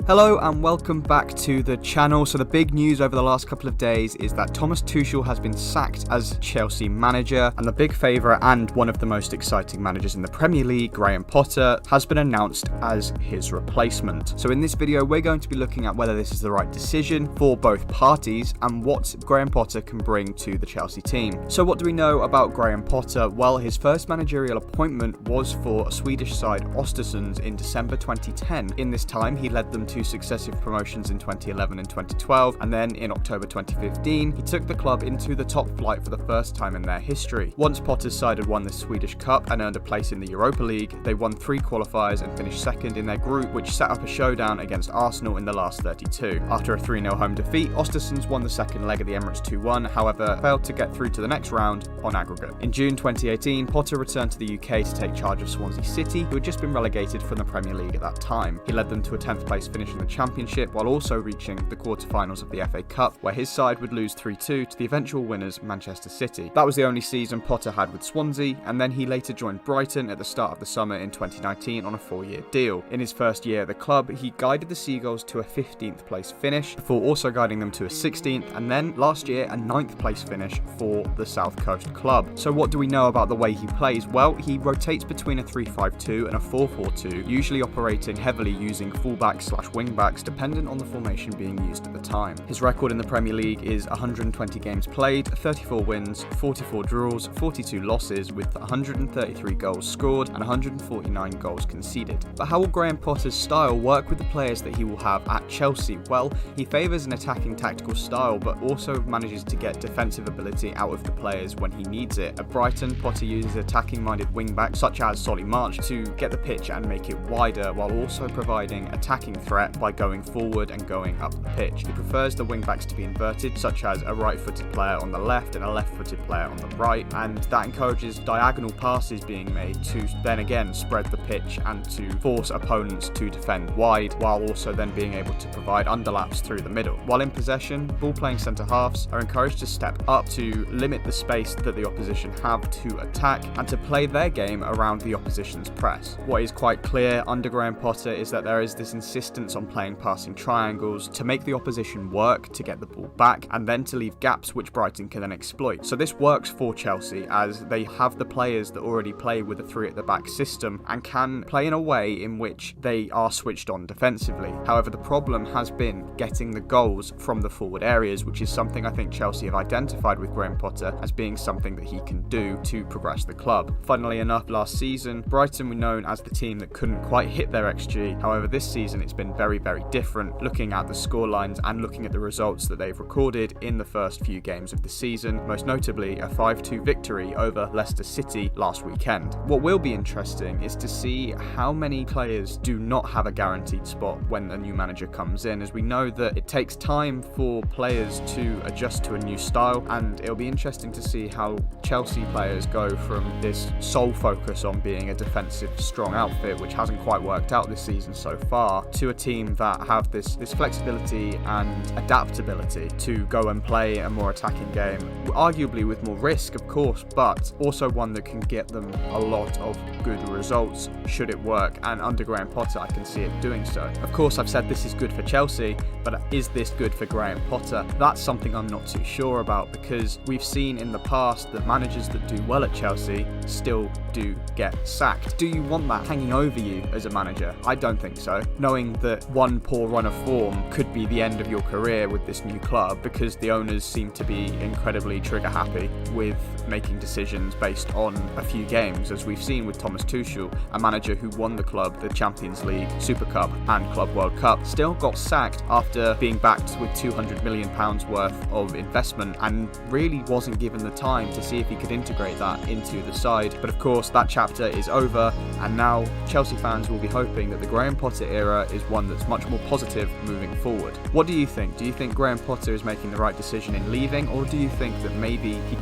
Hello and welcome back to the channel. So the big news over the last couple of days is that Thomas Tuchel has been sacked as Chelsea manager, and the big favourite and one of the most exciting managers in the Premier League, Graham Potter, has been announced as his replacement. So in this video we're going to be looking at whether this is the right decision for both parties and what Graham Potter can bring to the Chelsea team. So what do we know about Graham Potter? Well, his first managerial appointment was for Swedish side Östersund in December 2010. In this time he led them to successive promotions in 2011 and 2012, and then in October 2015 he took the club into the top flight for the first time in their history. Once Potter's side had won the Swedish Cup and earned a place in the Europa League, they won 3 qualifiers and finished second in their group, which set up a showdown against Arsenal in the last 32. After a 3-0 home defeat, Östersund won the second leg of the Emirates 2-1, however failed to get through to the next round on aggregate. In June 2018, Potter returned to the UK to take charge of Swansea City, who had just been relegated from the Premier League at that time. He led them to a 10th place finish in the Championship, while also reaching the quarter-finals of the FA Cup, where his side would lose 3-2 to the eventual winners Manchester City. That was the only season Potter had with Swansea, and then he later joined Brighton at the start of the summer in 2019 on a 4-year deal. In his first year at the club, he guided the Seagulls to a 15th place finish, before also guiding them to a 16th, and then last year a 9th place finish for the South Coast club. So what do we know about the way he plays? Well, he rotates between a 3-5-2 and a 4-4-2, usually operating heavily using fullbacks/wingbacks dependent on the formation being used at the time. His record in the Premier League is 120 games played, 34 wins, 44 draws, 42 losses, with 133 goals scored and 149 goals conceded. But how will Graham Potter's style work with the players that he will have at Chelsea? Well, he favours an attacking tactical style, but also manages to get defensive ability out of the players when he needs it. At Brighton, Potter uses attacking-minded wing-backs such as Solly March to get the pitch and make it wider, while also providing attacking threat by going forward and going up the pitch. He prefers the wing-backs to be inverted, such as a right-footed player on the left and a left-footed player on the right, and that encourages diagonal passes being made to then again spread the pitch and to force opponents to defend wide, while also then being able to provide underlaps through the middle. While in possession, ball-playing centre-halves are encouraged to step up to limit the space that the opposition have to attack and to play their game around the opposition's press. What is quite clear under Graham Potter is that there is this insistence on playing passing triangles to make the opposition work to get the ball back and then to leave gaps which Brighton can then exploit. So this works for Chelsea as they have the players that already play with a 3 at the back system and can play in a way in which they are switched on defensively. However, the problem has been getting the goals from the forward areas, which is something I think Chelsea have identified with Graham Potter as being something that he can do to progress the club. Funnily enough, last season Brighton were known as the team that couldn't quite hit their XG. However, this season it's been very different, looking at the scorelines and looking at the results that they've recorded in the first few games of the season, most notably a 5-2 victory over Leicester City last weekend. What will be interesting is to see how many players do not have a guaranteed spot when a new manager comes in, as we know that it takes time for players to adjust to a new style, and it'll be interesting to see how Chelsea players go from this sole focus on being a defensive strong outfit, which hasn't quite worked out this season so far, to a team that have this flexibility and adaptability to go and play a more attacking game, arguably with more risk of course, but also one that can get them a lot of good results should it work, and under Graham Potter I can see it doing so. Of course, I've said this is good for Chelsea, but is this good for Graham Potter? That's something I'm not too sure about, because we've seen in the past that managers that do well at Chelsea still do get sacked. Do you want that hanging over you as a manager? I don't think so, knowing that one poor run of form could be the end of your career with this new club, because the owners seem to be incredibly trigger happy with making decisions based on a few games, as we've seen with Thomas Tuchel, a manager who won the club the Champions League, Super Cup and Club World Cup, still got sacked after being backed with £200 million worth of investment and really wasn't given the time to see if he could integrate that into the side. But of course that chapter is over, and now Chelsea fans will be hoping that the Graham Potter era is one that's much more positive moving forward. What do you think? Do you think Graham Potter is making the right decision in leaving, or do you think that maybe he